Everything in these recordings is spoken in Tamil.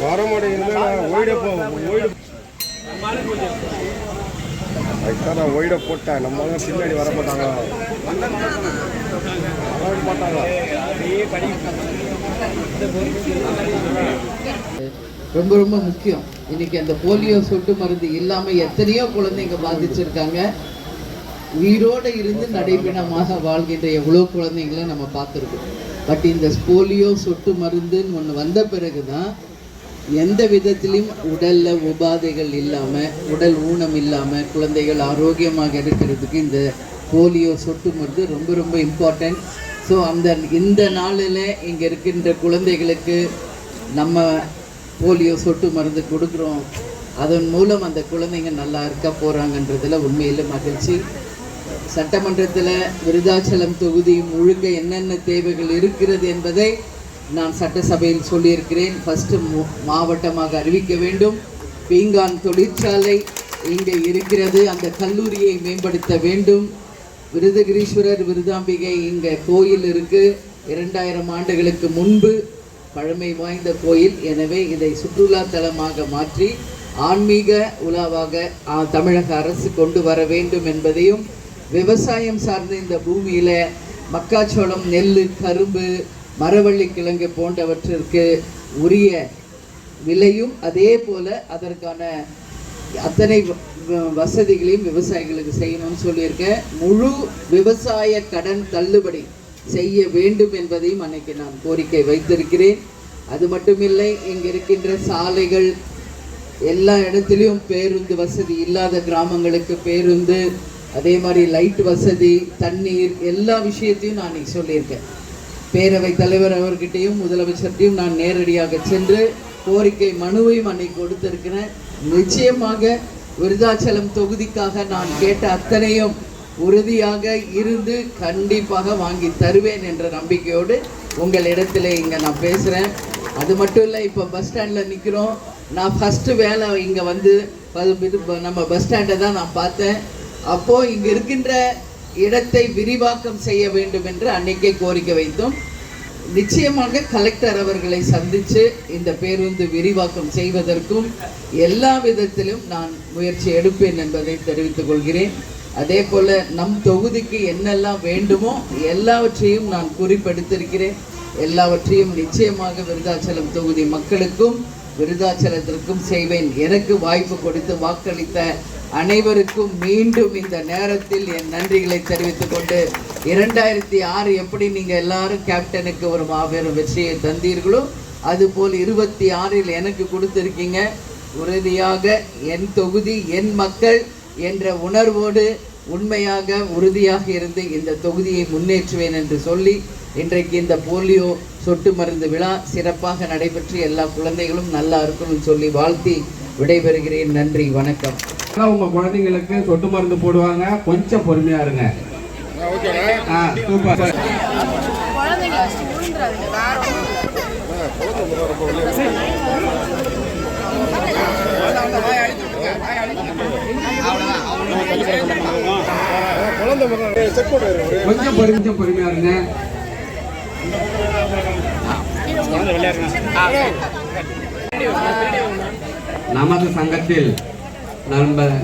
வர மாட்டேங்குது. அதுதான் நான் ஒயிட போட்டேன். நம்ம தான் பின்னாடி வர மாட்டாங்க, மாட்டாங்க. ரொம்ப ரொம்ப முக்கியம். இன்னைக்கு அந்த போலியோ சொட்டு மருந்து இல்லாமல் எத்தனையோ குழந்தைங்க பாதிச்சிருக்காங்க. உயிரோடு இருந்து நடைபெணமாக வாழ்கின்ற எவ்வளோ குழந்தைங்களை நம்ம பார்த்துருக்கோம். பட் இந்த போலியோ சொட்டு மருந்துன்னு ஒன்று வந்த பிறகு தான் எந்த விதத்திலையும் உடலில் உபாதைகள் இல்லாமல், உடல் ஊனம் இல்லாமல் குழந்தைகள் ஆரோக்கியமாக இருக்கிறதுக்கு இந்த போலியோ சொட்டு மருந்து ரொம்ப ரொம்ப இம்பார்ட்டன்ட். ஸோ இந்த நாளில் இங்கே இருக்கின்ற குழந்தைகளுக்கு நம்ம போலியோ சொட்டு மருந்து கொடுக்குறோம். அதன் மூலம் அந்த குழந்தைங்க நல்லா இருக்க போகிறாங்கன்றதில் உண்மையில் மகிழ்ச்சி. சட்டமன்றத்தில் விருதாச்சலம் தொகுதி முழுக்க என்னென்ன தேவைகள் இருக்கிறது என்பதை நான் சட்டசபையில் சொல்லியிருக்கிறேன். ஃபஸ்ட்டு மாவட்டமாக அறிவிக்க வேண்டும். பீங்கான் தொழிற்சாலை இங்கே இருக்கிறது, அந்த கல்லூரியை மேம்படுத்த வேண்டும். விருதகிரீஸ்வரர் விருதாம்பிகை இங்கே கோயில் இருக்குது, 2000 ஆண்டுகளுக்கு முன்பு பழமை வாய்ந்த கோயில். எனவே இதை சுற்றுலா தலமாக மாற்றி ஆன்மீக உலாவாக தமிழக அரசு கொண்டு வர வேண்டும் என்பதையும், விவசாயம் சார்ந்த இந்த பூமியில் மக்காச்சோளம், நெல், கரும்பு, மரவள்ளி கிழங்கு போன்றவற்றிற்கு உரிய விலையும் அதே போல் அதற்கான அத்தனை வசதிகளையும் விவசாயிகளுக்கு செய்யணும்னு சொல்லியிருக்கேன். முழு விவசாய கடன் தள்ளுபடி செய்ய வேண்டும் என்பதையும் அன்னைக்கு நான் கோரிக்கை வைத்திருக்கிறேன். அது மட்டுமில்லை, இங்கே இருக்கின்ற சாலைகள் எல்லா இடத்துலையும் பேருந்து வசதி இல்லாத கிராமங்களுக்கு பேருந்து, அதே மாதிரி லைட் வசதி, தண்ணீர், எல்லா விஷயத்தையும் நான் இன்னைக்கு சொல்லியிருக்கேன். பேரவைத் தலைவர் அவர்கிட்டையும் முதலமைச்சர்கிட்டையும் நான் நேரடியாக சென்று கோரிக்கை மனுவையும் அன்னைக்கு கொடுத்திருக்கிறேன். நிச்சயமாக விருதாச்சலம் தொகுதிக்காக நான் கேட்ட அத்தனையும் உறுதியாக இருந்து கண்டிப்பாக வாங்கி தருவேன் என்ற நம்பிக்கையோடு உங்களிடத்தில் இங்கே நான் பேசுகிறேன். அது மட்டும் இல்லை, இப்போ பஸ் ஸ்டாண்டில் நிற்கிறோம். நான் ஃபஸ்ட்டு வேலை இங்கே வந்து நம்ம பஸ் ஸ்டாண்டை தான் நான் பார்த்தேன். அப்போது இங்கே இருக்கின்ற இடத்தை விரிவாக்கம் செய்ய வேண்டும் என்று அன்னைக்கே கோரிக்கை வைத்தோம். நிச்சயமாக கலெக்டர் அவர்களை சந்தித்து இந்த பேருந்து விரிவாக்கம் செய்வதற்கும் எல்லா விதத்திலும் நான் முயற்சி எடுப்பேன் என்பதை தெரிவித்துக் கொள்கிறேன். அதே போல் நம் தொகுதிக்கு என்னெல்லாம் வேண்டுமோ எல்லாவற்றையும் நான் குறிப்பெடுத்திருக்கிறேன். எல்லாவற்றையும் நிச்சயமாக விருதாச்சலம் தொகுதி மக்களுக்கும் விருதாச்சலத்திற்கும் செய்வேன். எனக்கு வாய்ப்பு கொடுத்து வாக்களித்த அனைவருக்கும் மீண்டும் இந்த நேரத்தில் என் நன்றிகளை தெரிவித்துக் கொண்டு, 2006 எப்படி நீங்கள் எல்லாரும் கேப்டனுக்கு ஒரு மாபெரும் வெற்றியை தந்தீர்களோ அதுபோல் 26 எனக்கு கொடுத்துருக்கீங்க. உறுதியாக என் தொகுதி என் மக்கள் என்ற உணர்வோடு உண்மையாக உறுதியாக இருந்து இந்த தொகுதியை முன்னேற்றுவேன் என்று சொல்லி, இன்றைக்கு இந்த போலியோ சொட்டு மருந்து விழா சிறப்பாக நடைபெற்று எல்லா குழந்தைகளும் நல்லா இருக்கணும்னு சொல்லி வாழ்த்தி விடைபெறுகிறேன். நன்றி, வணக்கம். உங்க குழந்தைங்களுக்கு சொட்டு மருந்து போடுவாங்க, கொஞ்சம் பொறுமையா இருங்க. சூப்பர். கொஞ்சம் பொறுமையா இருங்க. நமது சங்கத்தில்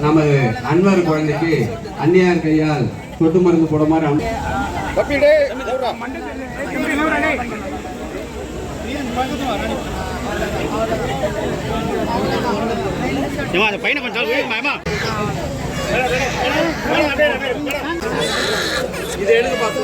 நமது அன்வர் குழந்தைக்கு அந்நியார் கையால் சொட்டு மருந்து போட மாதிரி பையனை கொஞ்சம் இதை எடுத்து பார்த்து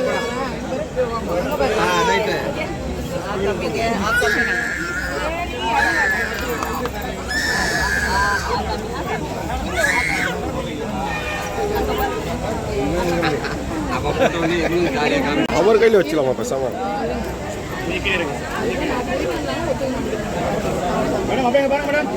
அவர் கையில் வச்சுக்கலாமா பேசாம? மேடம்